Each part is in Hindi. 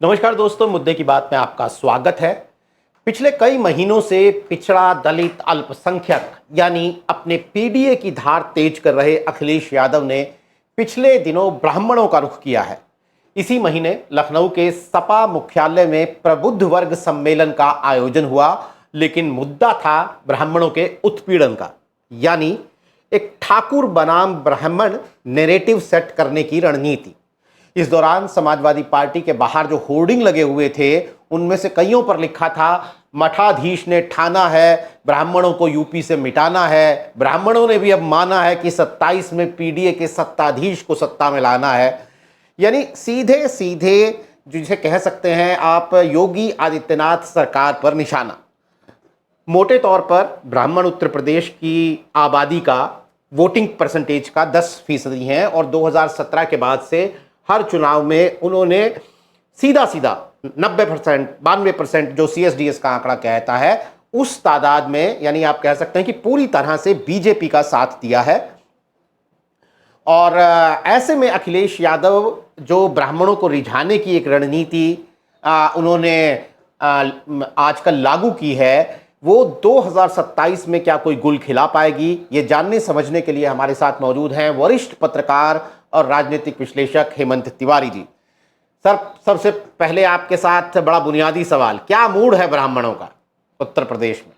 नमस्कार दोस्तों, मुद्दे की बात में आपका स्वागत है। पिछले कई महीनों से पिछड़ा, दलित, अल्पसंख्यक यानी अपने पीडीए की धार तेज कर रहे अखिलेश यादव ने पिछले दिनों ब्राह्मणों का रुख किया है। इसी महीने लखनऊ के सपा मुख्यालय में प्रबुद्ध वर्ग सम्मेलन का आयोजन हुआ, लेकिन मुद्दा था ब्राह्मणों के उत्पीड़न का, यानी एक ठाकुर बनाम ब्राह्मण नैरेटिव सेट करने की रणनीति। इस दौरान समाजवादी पार्टी के बाहर जो होर्डिंग लगे हुए थे, उनमें से कईयों पर लिखा था, मठाधीश ने ठाना है ब्राह्मणों को यूपी से मिटाना है। ब्राह्मणों ने भी अब माना है कि 27 में पीडीए के सत्ताधीश को सत्ता में लाना है। यानी सीधे सीधे जिसे कह सकते हैं आप, योगी आदित्यनाथ सरकार पर निशाना। मोटे तौर पर ब्राह्मण उत्तर प्रदेश की आबादी का वोटिंग परसेंटेज का 10% हैं और 2017 के बाद से हर चुनाव में उन्होंने सीधा सीधा 90%, 92% जो सीएसडीएस का आंकड़ा कहता है, उस तादाद में, यानी आप कह सकते हैं कि पूरी तरह से बीजेपी का साथ दिया है। और ऐसे में अखिलेश यादव जो ब्राह्मणों को रिझाने की एक रणनीति उन्होंने आजकल लागू की है, वो 2027 में क्या कोई गुल खिला पाएगी, ये जानने समझने के लिए हमारे साथ मौजूद हैं वरिष्ठ पत्रकार और राजनीतिक विश्लेषक हेमंत तिवारी जी। सर, सबसे पहले आपके साथ बड़ा बुनियादी सवाल, क्या मूड है ब्राह्मणों का उत्तर प्रदेश में?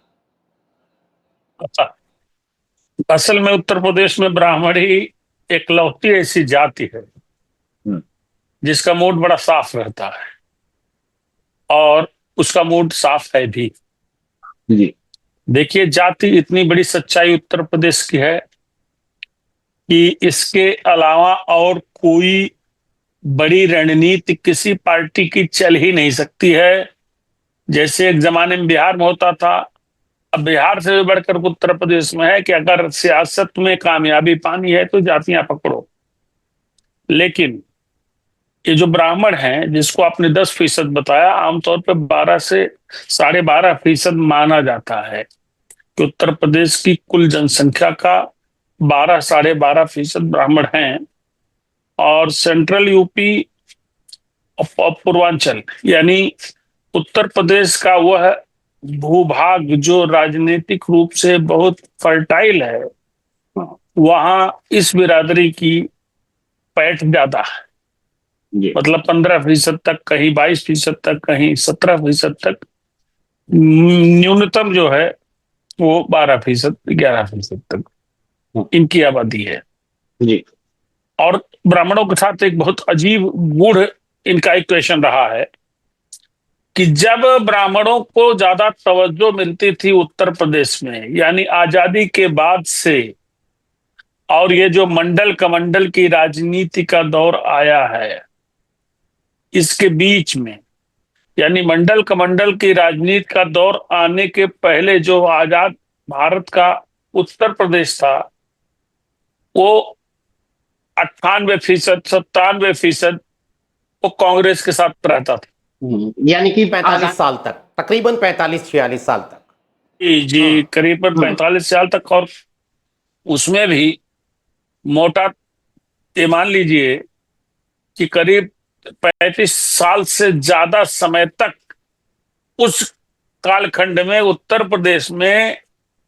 असल में उत्तर प्रदेश में ब्राह्मण ही एकलौती ऐसी जाति है जिसका मूड बड़ा साफ रहता है, और उसका मूड साफ है भी। देखिए, जाति इतनी बड़ी सच्चाई उत्तर प्रदेश की है कि इसके अलावा और कोई बड़ी रणनीति किसी पार्टी की चल ही नहीं सकती है। जैसे एक जमाने में बिहार में होता था, अब बिहार से भी बढ़कर उत्तर प्रदेश में है कि अगर सियासत में कामयाबी पानी है तो जातियां पकड़ो। लेकिन ये जो ब्राह्मण हैं, जिसको आपने 10% बताया, आमतौर पर 12 से 12.5% माना जाता है कि उत्तर प्रदेश की कुल जनसंख्या का 12-12.5% ब्राह्मण हैं। और सेंट्रल यूपी और पूर्वांचल यानी उत्तर प्रदेश का वह भूभाग जो राजनीतिक रूप से बहुत फर्टाइल है, वहां इस बिरादरी की पैठ ज्यादा है। मतलब 15% तक, कहीं 22% तक, कहीं 17% तक, न्यूनतम जो है वो 12%, 11% तक इनकी आबादी है जी। और ब्राह्मणों के साथ एक बहुत अजीब गूढ़ इनका इक्वेशन रहा है कि जब ब्राह्मणों को ज्यादा तवज्जो मिलती थी उत्तर प्रदेश में, यानी आजादी के बाद से, और ये जो मंडल कमंडल की राजनीति का दौर आया है, इसके बीच में, यानी मंडल कमंडल की राजनीति का दौर आने के पहले जो आजाद भारत का उत्तर प्रदेश था, वो 98%, 97% वो कांग्रेस के साथ रहता था। यानी कि 45 साल तक, तकरीबन 45-46 साल तक। जी, करीबन 45 साल तक। और उसमें भी मोटा ये मान लीजिए कि करीब 35 साल से ज्यादा समय तक उस कालखंड में उत्तर प्रदेश में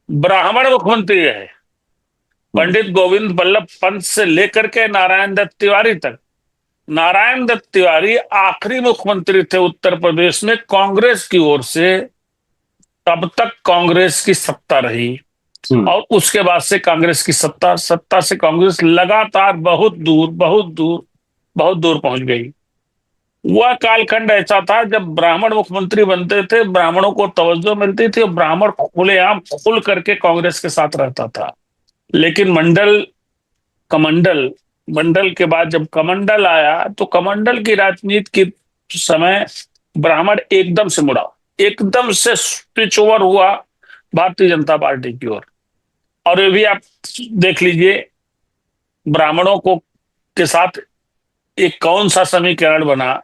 ब्राह्मण मुख्यमंत्री रहे। पंडित गोविंद वल्लभ पंत से लेकर के नारायण दत्त तिवारी तक। नारायण दत्त तिवारी आखिरी मुख्यमंत्री थे उत्तर प्रदेश में कांग्रेस की ओर से। तब तक कांग्रेस की सत्ता रही और उसके बाद से कांग्रेस की सत्ता से कांग्रेस लगातार बहुत दूर बहुत दूर बहुत दूर पहुंच गई। वह कालखंड ऐसा था जब ब्राह्मण मुख्यमंत्री बनते थे, ब्राह्मणों को तवज्जो मिलती थी और ब्राह्मण खुलेआम खुल करके कांग्रेस के साथ रहता था। लेकिन मंडल के बाद जब कमंडल आया, तो कमंडल की राजनीति के समय ब्राह्मण एकदम से मुड़ा, एकदम से स्विच ओवर हुआ भारतीय जनता पार्टी की ओर। और ये भी आप देख लीजिए, ब्राह्मणों को के साथ एक कौन सा समीकरण बना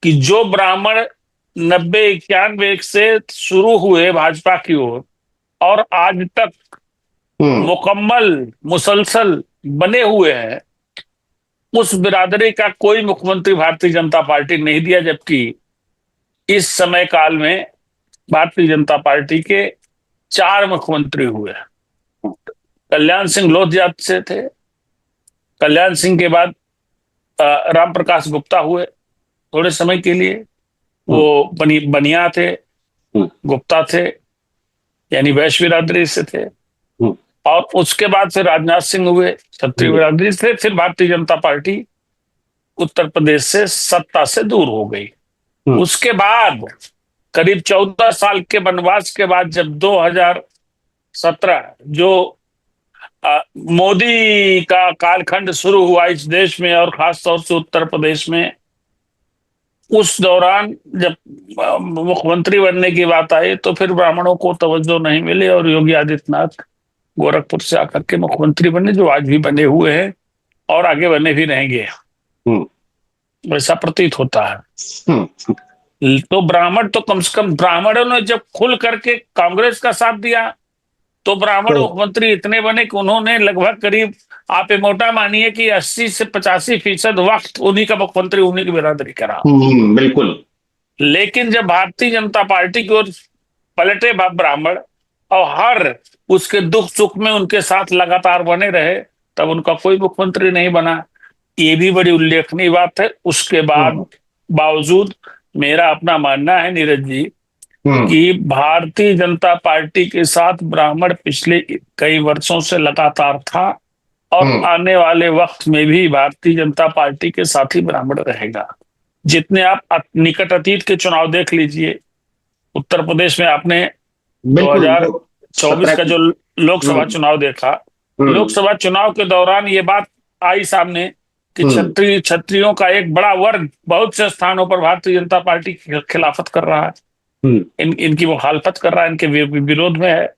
कि जो ब्राह्मण 90-91 से शुरू हुए भाजपा की ओर और आज तक मुकम्मल मुसलसल बने हुए हैं, उस बिरादरी का कोई मुख्यमंत्री भारतीय जनता पार्टी नहीं दिया, जबकि इस समय काल में भारतीय जनता पार्टी के 4 मुख्यमंत्री हुए। कल्याण सिंह लोहिया से थे, कल्याण सिंह के बाद राम प्रकाश गुप्ता हुए थोड़े समय के लिए, वो बनिया थे, गुप्ता थे, यानी वैश्य बिरादरी से थे। और उसके बाद फिर राजनाथ सिंह हुए, क्षत्रिय बिरादरी से। फिर भारतीय जनता पार्टी उत्तर प्रदेश से सत्ता से दूर हो गई। उसके बाद करीब 14 साल के वनवास के बाद जब 2017 जो मोदी का कालखंड शुरू हुआ इस देश में और खासतौर से उत्तर प्रदेश में, उस दौरान जब मुख्यमंत्री बनने की बात आई तो फिर ब्राह्मणों को तवज्जो नहीं मिली और योगी आदित्यनाथ गोरखपुर से आकर के मुख्यमंत्री बने, जो आज भी बने हुए हैं और आगे बने भी रहेंगे, वैसा प्रतीत होता है। तो ब्राह्मण तो कम से कम, ब्राह्मणों ने जब खुल करके कांग्रेस का साथ दिया तो ब्राह्मण मुख्यमंत्री इतने बने कि उन्होंने लगभग करीब, आप ये मोटा मानिए कि 80 से 85% वक्त उन्हीं का मुख्यमंत्री, उन्हीं की बिरादरी करा। बिल्कुल। लेकिन जब भारतीय जनता पार्टी की ओर पलटे ब्राह्मण और हर उसके दुख सुख में उनके साथ लगातार बने रहे, तब उनका कोई मुख्यमंत्री नहीं बना। ये भी बड़ी उल्लेखनीय बात है। उसके बाद बावजूद मेरा अपना मानना है नीरज जी कि भारतीय जनता पार्टी के साथ ब्राह्मण पिछले कई वर्षों से लगातार था और आने वाले वक्त में भी भारतीय जनता पार्टी के साथ ही ब्राह्मण रहेगा। जितने आप निकट अतीत के चुनाव देख लीजिए, उत्तर प्रदेश में आपने 2024 का जो लोकसभा चुनाव देखा, लोकसभा चुनाव के दौरान ये बात आई सामने कि क्षत्रियों का एक बड़ा वर्ग बहुत से स्थानों पर भारतीय जनता पार्टी की खिलाफत कर रहा है, इनकी मुखालफत कर रहा है, इनके विरोध में है।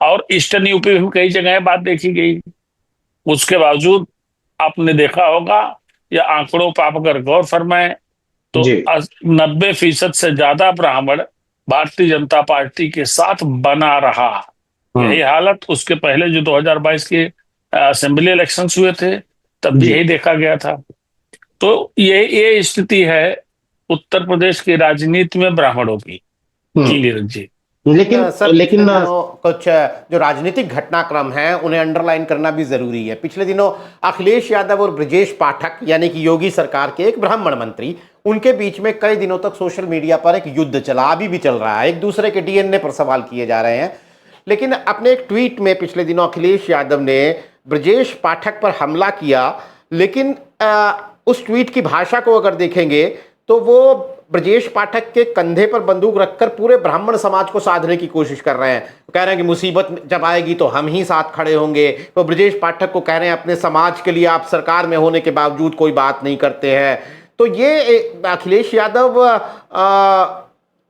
और ईस्टर्न यूपी में कई जगह बात देखी गई। उसके बावजूद आपने देखा होगा, या आंकड़ों पर आप अगर गौर फरमाएं तो 90% से ज्यादा ब्राह्मण भारतीय जनता पार्टी के साथ बना रहा। यही हालत उसके पहले जो 2022 के असेंबली इलेक्शंस हुए थे तब भी यही देखा गया था। तो ये स्थिति है उत्तर प्रदेश की राजनीति में ब्राह्मणों की। नीरज जी, लेकिन कुछ जो राजनीतिक घटनाक्रम है उन्हें अंडरलाइन करना भी जरूरी है। पिछले दिनों अखिलेश यादव और ब्रजेश पाठक यानी कि योगी सरकार के एक ब्राह्मण मंत्री, उनके बीच में कई दिनों तक सोशल मीडिया पर एक युद्ध चला, अभी भी चल रहा है। एक दूसरे के डीएनए पर सवाल किए जा रहे हैं। लेकिन अपने एक ट्वीट में पिछले दिनों अखिलेश यादव ने ब्रजेश पाठक पर हमला किया, लेकिन उस ट्वीट की भाषा को अगर देखेंगे तो वो ब्रजेश पाठक के कंधे पर बंदूक रखकर पूरे ब्राह्मण समाज को साधने की कोशिश कर रहे हैं। कह रहे हैं कि मुसीबत जब आएगी तो हम ही साथ खड़े होंगे। तो ब्रजेश पाठक को कह रहे हैं अपने समाज के लिए आप सरकार में होने के बावजूद कोई बात नहीं करते हैं। तो ये अखिलेश यादव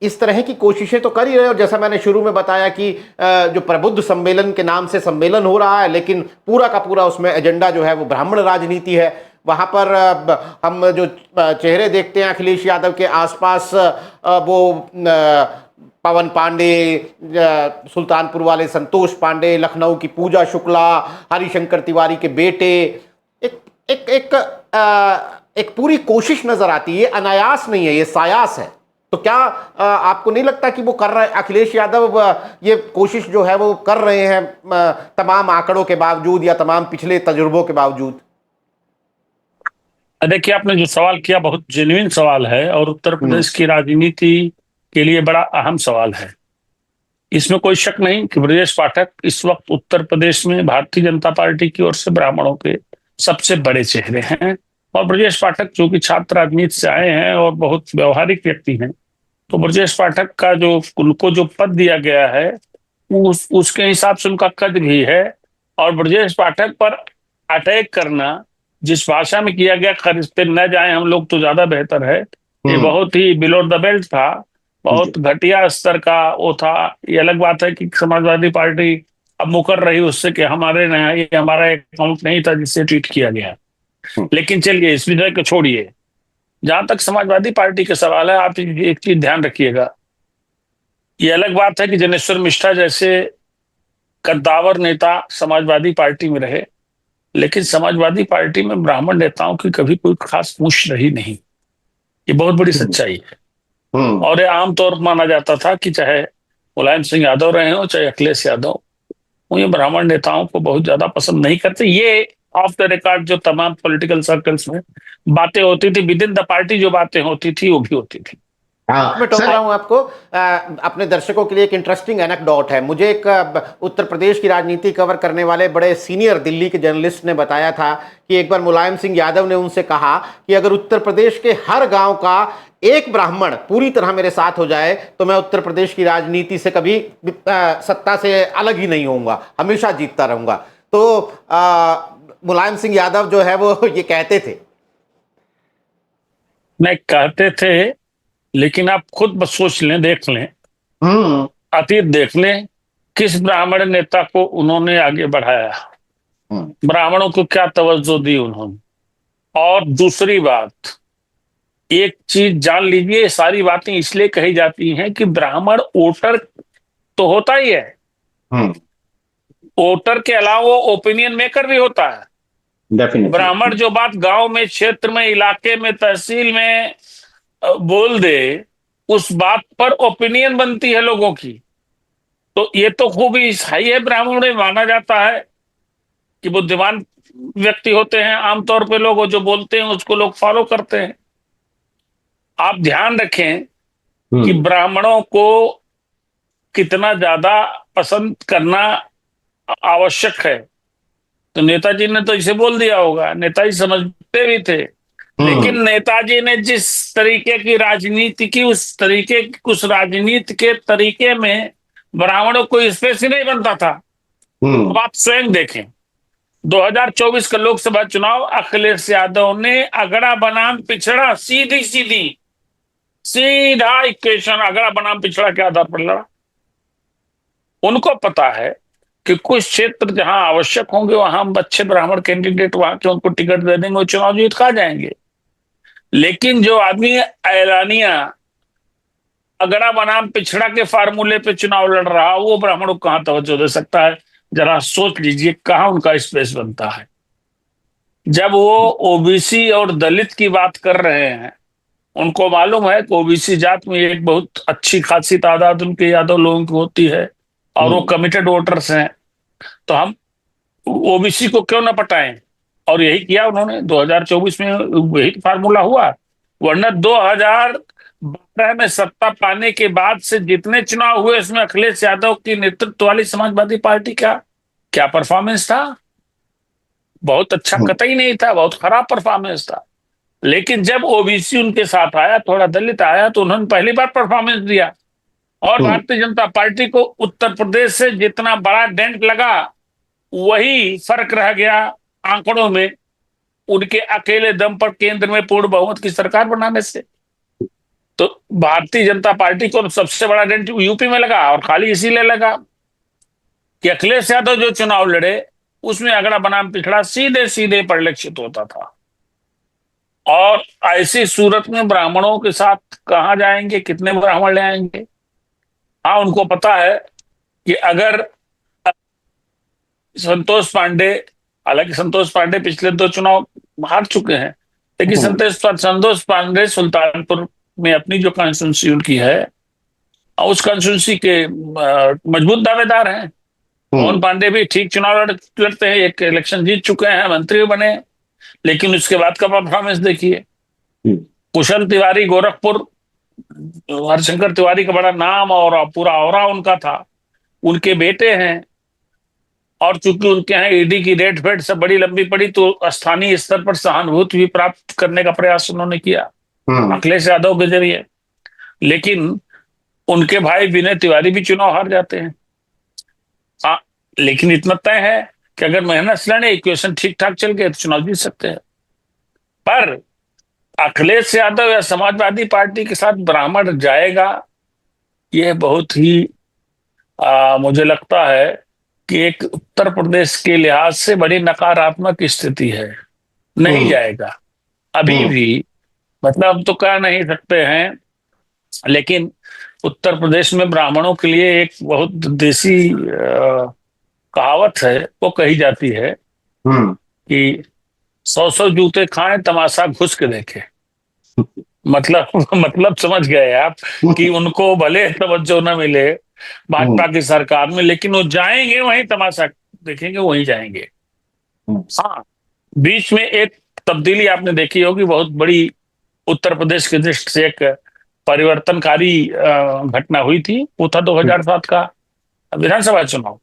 इस तरह की कोशिशें तो कर ही रहे। और जैसा मैंने शुरू में बताया कि जो प्रबुद्ध सम्मेलन के नाम से सम्मेलन हो रहा है, लेकिन पूरा का पूरा उसमें एजेंडा जो है वो ब्राह्मण राजनीति है। वहाँ पर हम जो चेहरे देखते हैं अखिलेश यादव के आसपास, वो पवन पांडे, सुल्तानपुर वाले संतोष पांडे, लखनऊ की पूजा शुक्ला, हरिशंकर तिवारी के बेटे, एक एक एक एक पूरी कोशिश नजर आती है। अनायास नहीं है, ये सायास है। तो क्या आपको नहीं लगता कि वो कर रहे, अखिलेश यादव ये कोशिश जो है वो कर रहे हैं तमाम आंकड़ों के बावजूद या तमाम पिछले तजुर्बों के बावजूद? देखिए, आपने जो सवाल किया बहुत जेन्युइन सवाल है और उत्तर प्रदेश की राजनीति के लिए बड़ा अहम सवाल है। इसमें कोई शक नहीं कि ब्रजेश पाठक इस वक्त उत्तर प्रदेश में भारतीय जनता पार्टी की ओर से ब्राह्मणों के सबसे बड़े चेहरे हैं। और ब्रजेश पाठक जो कि छात्र राजनीति से आए हैं और बहुत व्यवहारिक व्यक्ति हैं, तो ब्रजेश पाठक का जो उनको जो पद दिया गया है उसके हिसाब से उनका कद भी है। और ब्रजेश पाठक पर अटैक करना जिस भाषा में किया गया, इस पे न जाए हम लोग तो ज्यादा बेहतर है। ये बहुत ही बिलो द बेल्ट था, बहुत घटिया स्तर का वो था। ये अलग बात है कि समाजवादी पार्टी अब मुकर रही उससे कि हमारे यहाँ ये हमारा अकाउंट नहीं था जिससे ट्वीट किया गया। लेकिन चलिए इस विषय को छोड़िए। जहां तक समाजवादी पार्टी का सवाल है, आप एक चीज ध्यान रखिएगा। ये अलग बात है कि जनेश्वर मिश्रा जैसे कद्दावर नेता समाजवादी पार्टी में रहे, लेकिन समाजवादी पार्टी में ब्राह्मण नेताओं की कभी कोई खास पूछ रही नहीं। ये बहुत बड़ी सच्चाई है। हम्म। और ये आमतौर पर माना जाता था कि चाहे मुलायम सिंह यादव रहे हो चाहे अखिलेश यादव, वो ये ब्राह्मण नेताओं को बहुत ज्यादा पसंद नहीं करते। ये ऑफ द रिकॉर्ड जो तमाम पॉलिटिकल सर्कल्स में बातें होती थी, विद इन द पार्टी जो बातें होती थी वो भी होती थी। मैं टोक रहा हूं आपको। अपने दर्शकों के लिए एक इंटरेस्टिंग एनेक्डोट है। मुझे एक उत्तर प्रदेश की राजनीति कवर करने वाले बड़े सीनियर दिल्ली के जर्नलिस्ट ने बताया था कि एक बार मुलायम सिंह यादव ने उनसे कहा कि अगर उत्तर प्रदेश के हर गांव का एक ब्राह्मण पूरी तरह मेरे साथ हो जाए तो मैं उत्तर प्रदेश की राजनीति से कभी सत्ता से अलग ही नहीं होऊंगा, हमेशा जीतता रहूंगा। तो मुलायम सिंह यादव जो है वो ये कहते थे। नहीं कहते थे, लेकिन आप खुद बस सोच लें, देख लें, अतीत देख लें, किस ब्राह्मण नेता को उन्होंने आगे बढ़ाया, ब्राह्मणों को क्या तवज्जो दी उन्होंने। और दूसरी बात, एक चीज जान लीजिए, सारी बातें इसलिए कही जाती हैं कि ब्राह्मण वोटर तो होता ही है, वोटर के अलावा वो ओपिनियन मेकर भी होता है। ब्राह्मण जो बात गांव में, क्षेत्र में, इलाके में, तहसील में बोल दे, उस बात पर ओपिनियन बनती है लोगों की। तो ये तो खूब ही सही है, ब्राह्मण में माना जाता है कि बुद्धिमान व्यक्ति होते हैं आमतौर पे, लोग जो बोलते हैं उसको लोग फॉलो करते हैं। आप ध्यान रखें कि ब्राह्मणों को कितना ज्यादा पसंद करना आवश्यक है। तो नेताजी ने तो इसे बोल दिया होगा, नेताजी समझते भी थे, लेकिन नेताजी ने जिस तरीके की राजनीति की, उस राजनीति के तरीके में ब्राह्मणों को स्पेस ही नहीं बनता था। अब आप स्वयं देखें, 2024 का लोकसभा चुनाव अखिलेश यादव ने अगड़ा बनाम पिछड़ा, सीधा इक्वेशन, अगड़ा बनाम पिछड़ा के आधार पर लड़ा। उनको पता है कि कुछ क्षेत्र जहां आवश्यक होंगे वहां हम अच्छे ब्राह्मण कैंडिडेट वहां के उनको टिकट दे देंगे, वो चुनाव जीत खा जाएंगे। लेकिन जो आदमी ऐलानिया अगड़ा बनाम पिछड़ा के फार्मूले पे चुनाव लड़ रहा, वो ब्राह्मणों को कहां तवज्जो दे सकता है? जरा सोच लीजिए कहां उनका स्पेस बनता है। जब वो ओबीसी और दलित की बात कर रहे हैं, उनको मालूम है कि ओबीसी जात में एक बहुत अच्छी खासी तादाद उनके यादव लोगों की होती है और वो कमिटेड वोटर्स हैं, तो हम ओबीसी को क्यों ना पटाएं। और यही किया उन्होंने 2024 में, यही फार्मूला हुआ। वरना 2012 में सत्ता पाने के बाद से जितने चुनाव हुए उसमें अखिलेश यादव की नेतृत्व वाली समाजवादी पार्टी का क्या परफॉर्मेंस था? बहुत अच्छा कतई नहीं था, बहुत खराब परफॉर्मेंस था। लेकिन जब ओबीसी उनके साथ आया, थोड़ा दलित आया, तो उन्होंने पहली बार परफॉर्मेंस दिया। और भारतीय जनता पार्टी को उत्तर प्रदेश से जितना बड़ा डेंट लगा, वही फर्क रह गया आंकड़ों में उनके अकेले दम पर केंद्र में पूर्ण बहुमत की सरकार बनाने से। तो भारतीय जनता पार्टी को सबसे बड़ा डेंट यूपी में लगा, और खाली इसीलिए लगा कि अखिलेश यादव जो चुनाव लड़े उसमें अगड़ा बनाम पिछड़ा सीधे सीधे परिलक्षित होता था। और ऐसी सूरत में ब्राह्मणों के साथ कहां जाएंगे, कितने ब्राह्मण ले आएंगे? हाँ, उनको पता है कि अगर संतोष पांडे, हालांकि संतोष पांडे पिछले 2 चुनाव हार चुके हैं, लेकिन संतोष पांडे सुल्तानपुर में अपनी जो कॉन्स्टिट्यूंसी उनकी है, उस कॉन्स्टिट्यूंसी के मजबूत दावेदार हैं। मोहन पांडे भी ठीक चुनाव लड़ते हैं, एक इलेक्शन जीत चुके हैं, मंत्री बने, लेकिन उसके बाद का परफॉर्मेंस देखिए। कुशल तिवारी, गोरखपुर, हरशंकर तिवारी का बड़ा नाम और पूरा ऑरा उनका था, उनके बेटे हैं। और चूंकि उनके यहाँ ईडी की रेट फेट सब बड़ी लंबी पड़ी, तो स्थानीय स्तर पर सहानुभूति भी प्राप्त करने का प्रयास उन्होंने किया अखिलेश यादव के जरिए। लेकिन उनके भाई विनय तिवारी भी चुनाव हार जाते हैं। हाँ, लेकिन इतना तय है कि अगर मेहनत से लड़े, इक्वेशन ठीक ठाक चल गए तो चुनाव जीत सकते हैं। पर अखिलेश यादव या समाजवादी पार्टी के साथ ब्राह्मण जाएगा, यह बहुत ही मुझे लगता है कि एक उत्तर प्रदेश के लिहाज से बड़ी नकारात्मक स्थिति है। नहीं जाएगा अभी भी, मतलब अब तो कह नहीं सकते हैं, लेकिन उत्तर प्रदेश में ब्राह्मणों के लिए एक बहुत देसी कहावत है, वो कही जाती है कि 100 जूते खाएं तमाशा घुस के देखे। मतलब मतलब समझ गए आप कि उनको भले तवज्जो न मिले भाजपा की सरकार में, लेकिन वो जाएंगे वहीं तमाशा देखेंगे, वहीं जाएंगे। हाँ, बीच में एक तब्दीली आपने देखी होगी बहुत बड़ी, उत्तर प्रदेश की दृष्टि से एक परिवर्तनकारी घटना हुई थी। वो था 2007 का विधानसभा चुनाव।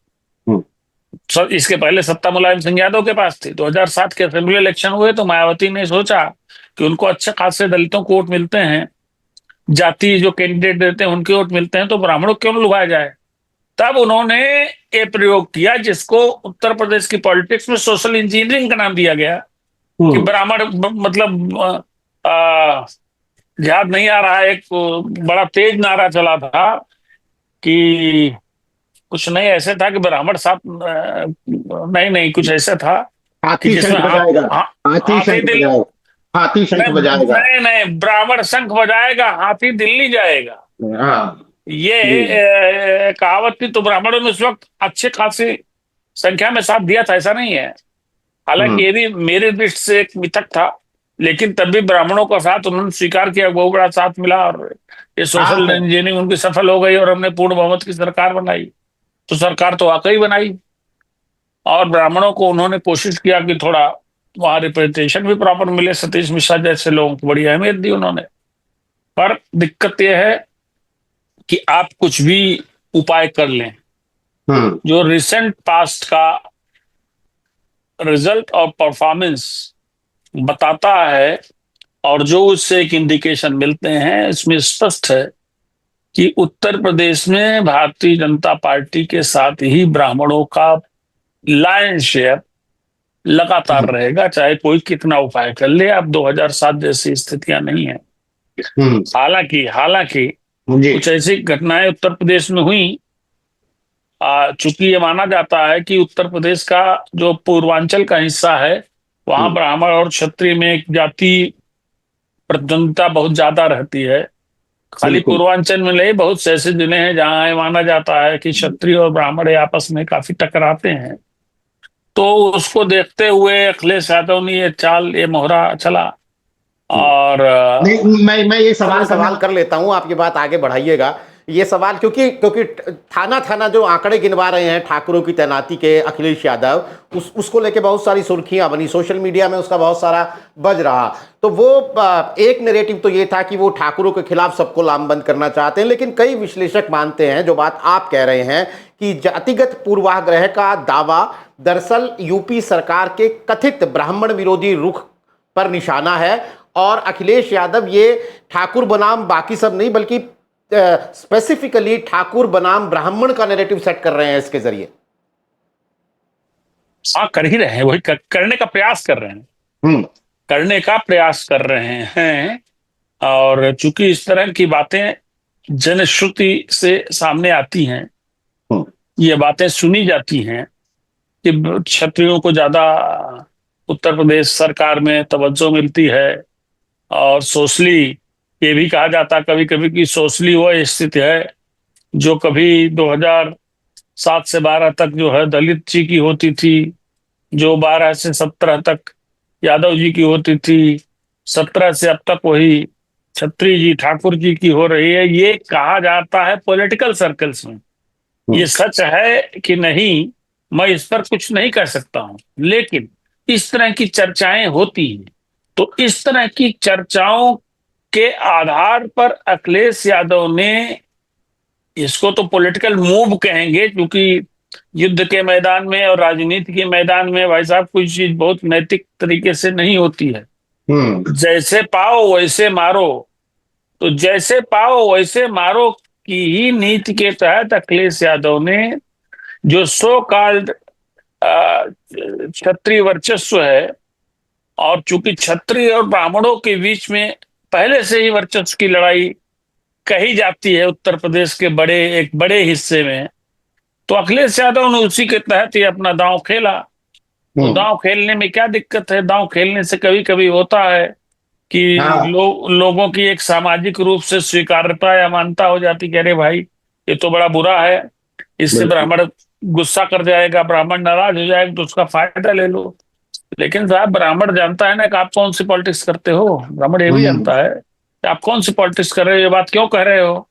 इसके पहले सत्ता मुलायम सिंह यादव के पास थी। 2007 के असेंबली इलेक्शन हुए तो मायावती ने सोचा कि उनको अच्छे खासे दलितों को वोट मिलते हैं, जाति जो कैंडिडेट देते हैं उनके वोट मिलते हैं, तो ब्राह्मणों को क्यों न लुभाया जाए। तब उन्होंने ये प्रयोग किया जिसको उत्तर प्रदेश की पॉलिटिक्स में सोशल इंजीनियरिंग का नाम दिया गया, कि ब्राह्मण मतलब याद नहीं आ रहा है, एक बड़ा तेज नारा चला था कि कुछ नहीं ऐसे था कि ब्राह्मण साथ नहीं नहीं कुछ ऐसा था कि हाथी जिसमें शंख बजाएगा, हाथी हाथी शंख दिल, बजाएगा, हाथी शंख नहीं बजाएगा। नहीं नहीं, ब्राह्मण शंख बजाएगा हाथी दिल्ली जाएगा। हाँ ये जी। कहावत थी। तो ब्राह्मणों ने उस वक्त अच्छे खासी संख्या में साथ दिया था, ऐसा नहीं है। हालांकि हम्म। ये भी मेरी दृष्टि से एक मिथक था, लेकिन तब भी ब्राह्मणों का साथ उन्होंने स्वीकार किया, बहुत बड़ा साथ मिला, और ये हाँ सोशल सर। इंजीनियरिंग उनकी सफल हो गई और हमने पूर्ण बहुमत की सरकार बनाई। तो सरकार तो वाकई बनाई, और ब्राह्मणों को उन्होंने कोशिश किया कि थोड़ा वहां रिप्रेजेंटेशन भी प्रॉपर मिले। सतीश मिश्रा जैसे लोगों को बड़ी अहमियत दी उन्होंने। पर दिक्कत यह है कि आप कुछ भी उपाय कर लें, हम्म। जो रिसेंट पास्ट का रिजल्ट और परफॉर्मेंस बताता है, और जो उससे एक इंडिकेशन मिलते हैं, इसमें स्पष्ट है कि उत्तर प्रदेश में भारतीय जनता पार्टी के साथ ही ब्राह्मणों का लायन शेयर लगातार रहेगा, चाहे कोई कितना उपाय कर ले। अब 2007 जैसी स्थितियां नहीं है। हम्म। हालांकि हालांकि जी। कुछ ऐसी घटनाएं उत्तर प्रदेश में हुई। चूंकि ये माना जाता है कि उत्तर प्रदेश का जो पूर्वांचल का हिस्सा है, वहां ब्राह्मण और क्षत्रिय में एक जाति प्रतिद्वंदिता बहुत ज्यादा रहती है। खाली बिल्कुल। पूर्वांचल में नहीं, बहुत से ऐसे जिले हैं जहां ये माना जाता है कि क्षत्रिय और ब्राह्मण ये आपस में काफी टकराते हैं। तो उसको देखते हुए अखिलेश यादव ने ये चाल, ये मोहरा चला। और नहीं, मैं ये मैं सवाल सवाल कर लेता हूं, आप ये बात आगे बढ़ाइएगा। ये सवाल क्योंकि क्योंकि थाना थाना जो आंकड़े गिनवा रहे हैं ठाकुरों की तैनाती के अखिलेश यादव, उसको लेके बहुत सारी सुर्खियां बनी, सोशल मीडिया में उसका बहुत सारा बज रहा। तो वो एक नैरेटिव तो ये था कि वो ठाकुरों के खिलाफ सबको लामबंद करना चाहते हैं, लेकिन कई विश्लेषक मानते हैं जो बात आप कह रहे हैं कि जातिगत पूर्वाग्रह का दावा दरअसल यूपी सरकार के कथित ब्राह्मण विरोधी रुख पर निशाना है, और अखिलेश यादव ये ठाकुर बनाम बाकी सब नहीं बल्कि स्पेसिफिकली ठाकुर बनाम ब्राह्मण का नैरेटिव सेट कर रहे हैं इसके जरिए। हाँ, कर ही रहे हैं, वही करने का प्रयास कर रहे हैं, करने का प्रयास कर रहे हैं। और चूंकि इस तरह की बातें जनश्रुति से सामने आती हैं, ये बातें सुनी जाती हैं कि क्षत्रियों को ज्यादा उत्तर प्रदेश सरकार में तवज्जो मिलती है। और सोशली ये भी कहा जाता कभी कभी कि सोशली वो स्थिति है जो कभी 2007 से 12 तक जो है दलित जी की होती थी, जो 12 से 17 तक यादव जी की होती थी, 17 से अब तक वही छत्री जी ठाकुर जी की हो रही है। ये कहा जाता है पॉलिटिकल सर्कल्स में। ये सच है कि नहीं, मैं इस पर कुछ नहीं कर सकता हूं, लेकिन इस तरह की चर्चाएं होती हैं। तो इस तरह की चर्चाओं के आधार पर अखिलेश यादव ने, इसको तो पॉलिटिकल मूव कहेंगे, क्योंकि युद्ध के मैदान में और राजनीति के मैदान में भाई साहब कोई चीज बहुत नैतिक तरीके से नहीं होती है। जैसे पाओ वैसे मारो, तो जैसे पाओ वैसे मारो की ही नीति के तहत अखिलेश यादव ने जो सो कॉल्ड क्षत्रिय वर्चस्व है, और चूंकि क्षत्रिय और ब्राह्मणों के बीच में पहले से ही वर्चस्व की लड़ाई कही जाती है उत्तर प्रदेश के एक बड़े हिस्से में, तो अखिलेश यादव ने उसी के तहत ही अपना दांव खेला। तो दांव खेलने में क्या दिक्कत है? दांव खेलने से कभी कभी होता है कि लोगों की एक सामाजिक रूप से स्वीकार्यता या मान्यता हो जाती कि अरे भाई ये तो बड़ा बुरा है, इससे ब्राह्मण गुस्सा कर जाएगा, ब्राह्मण नाराज हो जाएगा, तो उसका फायदा ले लो। लेकिन साहब ब्राह्मण जानता है ना कि आप कौन सी पॉलिटिक्स करते हो। ब्राह्मण ये भी हम्म। जानता है कि आप कौन सी पॉलिटिक्स कर रहे हो, ये बात क्यों कह रहे हो।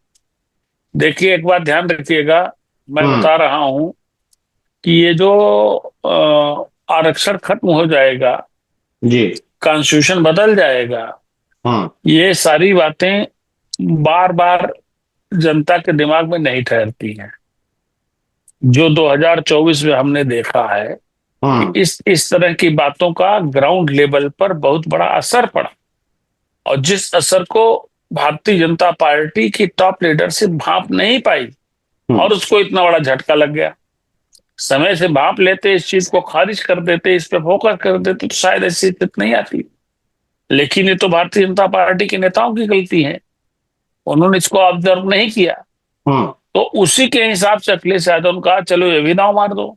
देखिए एक बात ध्यान रखिएगा, मैं हम्म। बता रहा हूं कि ये जो आरक्षण खत्म हो जाएगा, जी। कॉन्स्टिट्यूशन बदल जाएगा, हाँ। ये सारी बातें बार बार जनता के दिमाग में नहीं ठहरती हैं। जो 2024 में हमने देखा है कि हाँ। इस तरह की बातों का ग्राउंड लेवल पर बहुत बड़ा असर पड़ा, और जिस असर को भारतीय जनता पार्टी की टॉप लीडरशिप भांप नहीं पाई, हम्म। और उसको इतना बड़ा झटका लग गया। समय से भांप लेते, इस चीज को खारिज कर देते, इस पे फोकस कर देते, तो शायद ऐसी स्थिति नहीं आती। लेकिन ये तो भारतीय जनता पार्टी के नेताओं की गलती है, उन्होंने इसको ऑब्जर्व नहीं किया। हाँ। तो उसी के हिसाब से अखिलेश यादव ने कहा चलो ये भी दांव मार दो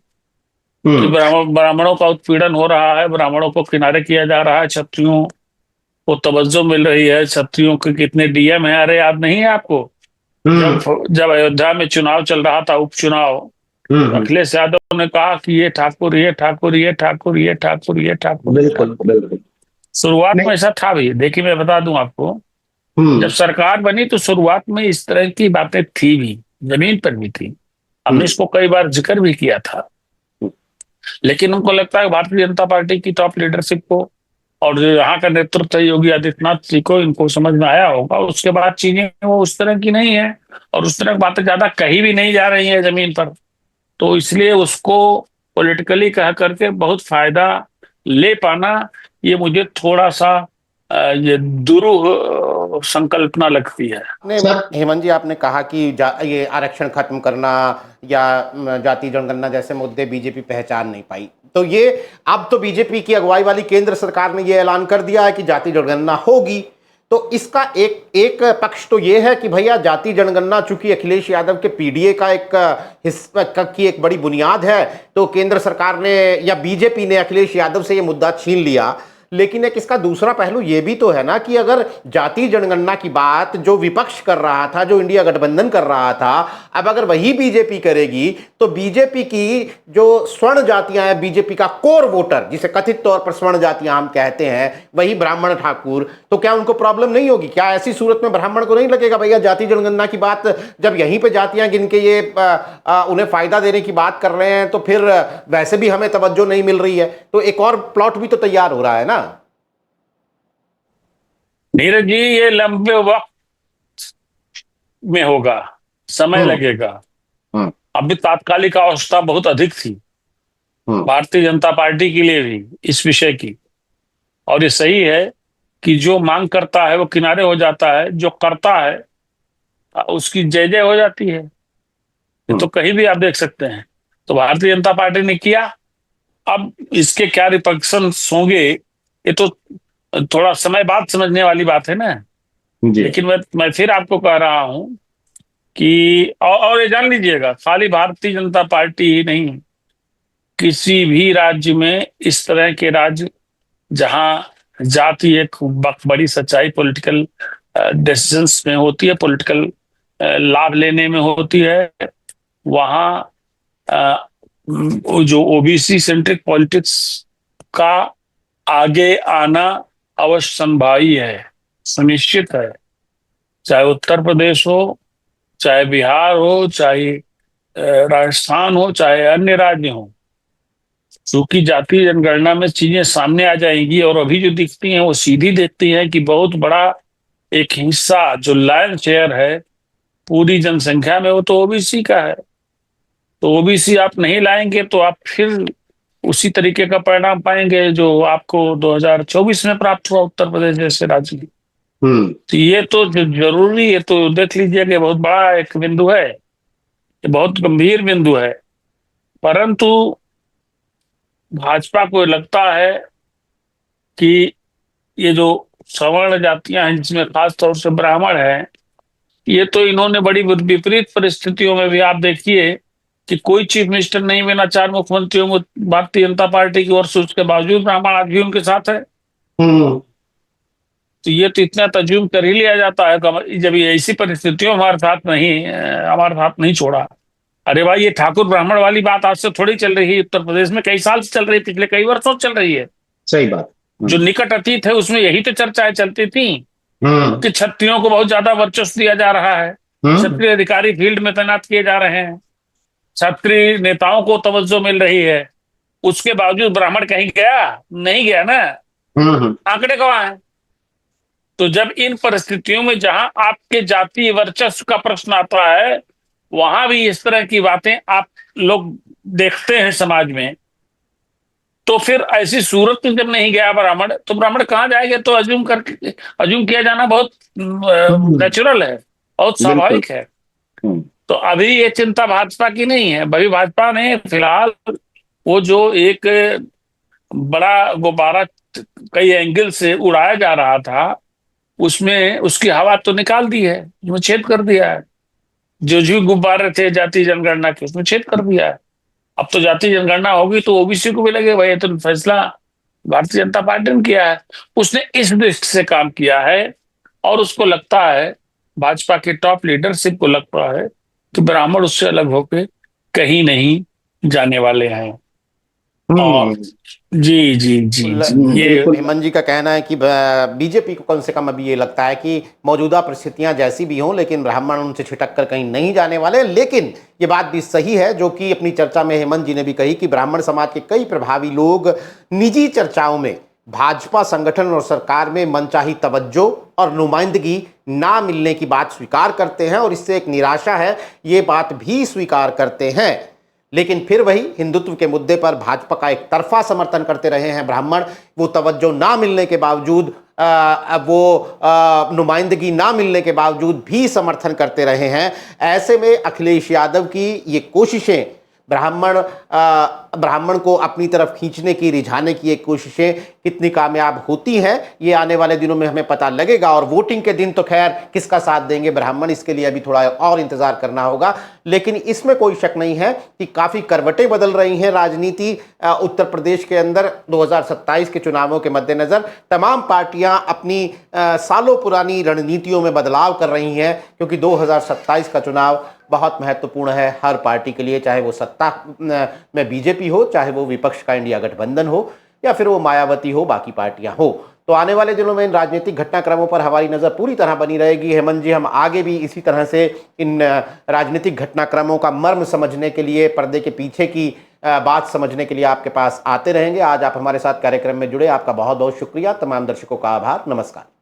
कि हम्म। ब्राह्मणों का उत्पीड़न हो रहा है, ब्राह्मणों को किनारे किया जा रहा है, क्षत्रियों को तवज्जो मिल रही है, क्षत्रियों के कितने डीएम है, अरे याद नहीं है आपको। जब हम्म। जब अयोध्या में चुनाव चल रहा था, उपचुनाव, तो हम्म। अखिलेश यादव ने कहा कि ये ठाकुर, ये ठाकुर, ये ठाकुर, ये ठाकुर, ये ठाकुर, ये बिल्कुल ठाकुर। बिल्कुल। शुरुआत में नहीं। ऐसा था भी, देखिए मैं बता दूं आपको, जब हम्म। सरकार बनी तो शुरुआत में इस तरह की बातें थी भी, जमीन पर भी थी, हमने हम्म। इसको कई बार जिक्र भी किया था। लेकिन उनको लगता है भारतीय जनता पार्टी की टॉप लीडरशिप को और जो यहाँ का नेतृत्व है योगी आदित्यनाथ जी को, इनको समझ में आया होगा। उसके बाद चीजें वो उस तरह की नहीं है, और उस तरह की बातें ज्यादा कही भी नहीं जा रही है जमीन पर। तो इसलिए उसको पॉलिटिकली कह करके बहुत फायदा ले पाना, ये मुझे थोड़ा सा ये दुरूह संकल्पना लगती है। ने सर। हेमंत जी, आपने कहा कि ये आरक्षण खत्म करना या जाति जनगणना जैसे मुद्दे बीजेपी पहचान नहीं पाई, तो ये अब तो बीजेपी की अगुवाई वाली केंद्र सरकार ने ये ऐलान कर दिया है कि जाति जनगणना होगी। तो इसका एक एक पक्ष तो ये है कि भैया जाति जनगणना चूंकि अखिलेश यादव के पीडीए का एक हिस्सा की एक बड़ी बुनियाद है, तो केंद्र सरकार ने या बीजेपी ने अखिलेश यादव से ये मुद्दा छीन लिया। लेकिन एक इसका दूसरा पहलू ये भी तो है ना कि अगर जाति जनगणना की बात जो विपक्ष कर रहा था, जो इंडिया गठबंधन कर रहा था, अब अगर वही बीजेपी करेगी, तो बीजेपी की जो स्वर्ण जातियां हैं, बीजेपी का कोर वोटर जिसे कथित तौर पर स्वर्ण जातियां हम कहते हैं, वही ब्राह्मण ठाकुर, तो क्या उनको प्रॉब्लम नहीं होगी? क्या ऐसी सूरत में ब्राह्मण को नहीं लगेगा भैया जाति जनगणना की बात, जब यहीं पे जातियां गिन के ये उन्हें फायदा देने की बात कर रहे हैं, तो फिर वैसे भी हमें तवज्जो नहीं मिल रही है, तो एक और प्लॉट भी तो तैयार हो रहा है ना। नीरज जी, ये लंबे वक्त में होगा, समय हम्म। लगेगा। हम्म। अभी तात्कालिक आवश्यकता बहुत अधिक थी हम्म। भारतीय जनता पार्टी के लिए भी इस विषय की। और ये सही है कि जो मांग करता है वो किनारे हो जाता है, जो करता है उसकी जय जय हो जाती है। ये तो हम्म। कहीं भी आप देख सकते हैं। तो भारतीय जनता पार्टी ने किया, अब इसके क्या रिpercussions होंगे, ये तो थोड़ा समय बाद समझने वाली बात है ना। जी। लेकिन मैं फिर आपको कह रहा हूं कि और ये जान लीजिएगा, खाली भारतीय जनता पार्टी ही नहीं, किसी भी राज्य में इस तरह के राज्य जहां जाति एक बड़ी सच्चाई पॉलिटिकल डिसीजंस में होती है, पॉलिटिकल लाभ लेने में होती है, वहां वो जो ओबीसी सेंट्रिक पॉलिटिक्स का आगे आना अवश्य संभावी है, सुनिश्चित है। चाहे उत्तर प्रदेश हो, चाहे बिहार हो, चाहे राजस्थान हो, चाहे अन्य राज्य हो, क्योंकि जातीय जनगणना में चीजें सामने आ जाएंगी। और अभी जो दिखती हैं वो सीधी दिखती हैं कि बहुत बड़ा एक हिस्सा जो लायन शेयर है पूरी जनसंख्या में, वो तो ओबीसी का है। तो ओबीसी आप नहीं लाएंगे तो आप फिर उसी तरीके का परिणाम पाएंगे जो आपको 2024 में प्राप्त हुआ उत्तर प्रदेश जैसे राज्य में। हम्म। तो ये तो जरूरी, ये तो देख लीजिए कि बहुत बड़ा एक बिंदु है, ये बहुत गंभीर बिंदु है। परंतु भाजपा को लगता है कि ये जो सवर्ण जातियां हैं, जिसमें खास तौर से ब्राह्मण हैं, ये तो इन्होंने बड़ी विपरीत परिस्थितियों में भी, आप देखिए कि कोई चीफ मिनिस्टर नहीं बना 4 मुख्यमंत्रियों में भारतीय जनता पार्टी की ओर से, उसके बावजूद ब्राह्मण आज भी उनके साथ है। हम्म। तो ये तो इतना तज्जुम कर ही लिया जाता है कि जब ये ऐसी परिस्थितियों में हमारे साथ नहीं छोड़ा। अरे भाई, ये ठाकुर ब्राह्मण वाली बात आज से थोड़ी चल रही है, उत्तर प्रदेश में कई साल से चल रही है, पिछले कई वर्षों से चल रही है। सही बात। जो निकट अतीत है उसमें यही तो चर्चाएं चलती थी हम्म कि क्षत्रियों को बहुत ज्यादा वर्चस्व दिया जा रहा है, हम्म क्षत्रिय अधिकारी फील्ड में तैनात किए जा रहे हैं, क्षत्रिय नेताओं को तवज्जो मिल रही है। उसके बावजूद ब्राह्मण कहीं गया नहीं गया ना, हम्म आंकड़े गवाह हैं। तो जब इन परिस्थितियों में जहां आपके जातीय वर्चस्व का प्रश्न आता है, वहां भी इस तरह की बातें आप लोग देखते हैं समाज में, तो फिर ऐसी सूरत में जब नहीं गया ब्राह्मण, तो ब्राह्मण कहाँ जाएंगे? तो अज्यूम किया जाना बहुत हम्म, नेचुरल है, बहुत बिल्कुल। स्वाभाविक है। हम्म तो अभी ये चिंता भाजपा की नहीं है। अभी भाजपा ने फिलहाल वो जो एक बड़ा गुब्बारा कई एंगल से उड़ाया जा रहा था, उसमें उसकी हवा तो निकाल दी है, उसमें छेद कर दिया है। जो गुब्बारे थे जातीय जनगणना के, उसमें छेद कर दिया है। अब तो जातीय जनगणना होगी तो ओबीसी को भी लगे भाई ये तो फैसला भारतीय जनता पार्टी ने किया है। उसने इस दृष्टि से काम किया है, और उसको लगता है, भाजपा के टॉप लीडरशिप को लगता है कि ब्राह्मण उससे अलग होकर कहीं नहीं जाने वाले हैं। और हम्म, जी जी जी जी ये बिल्कुल। हेमंत जी का कहना है कि बीजेपी को कम से कम अभी ये लगता है कि मौजूदा परिस्थितियां जैसी भी हों, लेकिन ब्राह्मण उनसे छिटक कर कहीं नहीं जाने वाले। लेकिन ये बात भी सही है, जो कि अपनी चर्चा में हेमंत जी ने भी कही, कि ब्राह्मण समाज के कई प्रभावी लोग निजी चर्चाओं में भाजपा संगठन और सरकार में मनचाही तवज्जो और नुमाइंदगी ना मिलने की बात स्वीकार करते हैं, और इससे एक निराशा है ये बात भी स्वीकार करते हैं। लेकिन फिर वही हिंदुत्व के मुद्दे पर भाजपा का एक तरफा समर्थन करते रहे हैं ब्राह्मण। वो तवज्जो ना मिलने के बावजूद, नुमाइंदगी ना मिलने के बावजूद भी समर्थन करते रहे हैं। ऐसे में अखिलेश यादव की ये कोशिशें ब्राह्मण को अपनी तरफ खींचने की, रिझाने की ये कोशिशें कितनी कामयाब होती हैं, ये आने वाले दिनों में हमें पता लगेगा। और वोटिंग के दिन तो खैर किसका साथ देंगे ब्राह्मण, इसके लिए अभी थोड़ा और इंतजार करना होगा। लेकिन इसमें कोई शक नहीं है कि काफ़ी करवटें बदल रही हैं राजनीति उत्तर प्रदेश के अंदर। 2027 के चुनावों के मद्देनज़र तमाम पार्टियां अपनी सालों पुरानी रणनीतियों में बदलाव कर रही हैं, क्योंकि 2027 का चुनाव बहुत महत्वपूर्ण है हर पार्टी के लिए, चाहे वो सत्ता में बीजेपी हो, चाहे वो विपक्ष का इंडिया गठबंधन हो, या फिर वो मायावती हो, बाकी पार्टियां हो। तो आने वाले दिनों में इन राजनीतिक घटनाक्रमों पर हमारी नज़र पूरी तरह बनी रहेगी। हेमंत जी, हम आगे भी इसी तरह से इन राजनीतिक घटनाक्रमों का मर्म समझने के लिए, पर्दे के पीछे की बात समझने के लिए आपके पास आते रहेंगे। आज आप हमारे साथ कार्यक्रम में जुड़े, आपका बहुत बहुत शुक्रिया। तमाम दर्शकों का आभार। नमस्कार।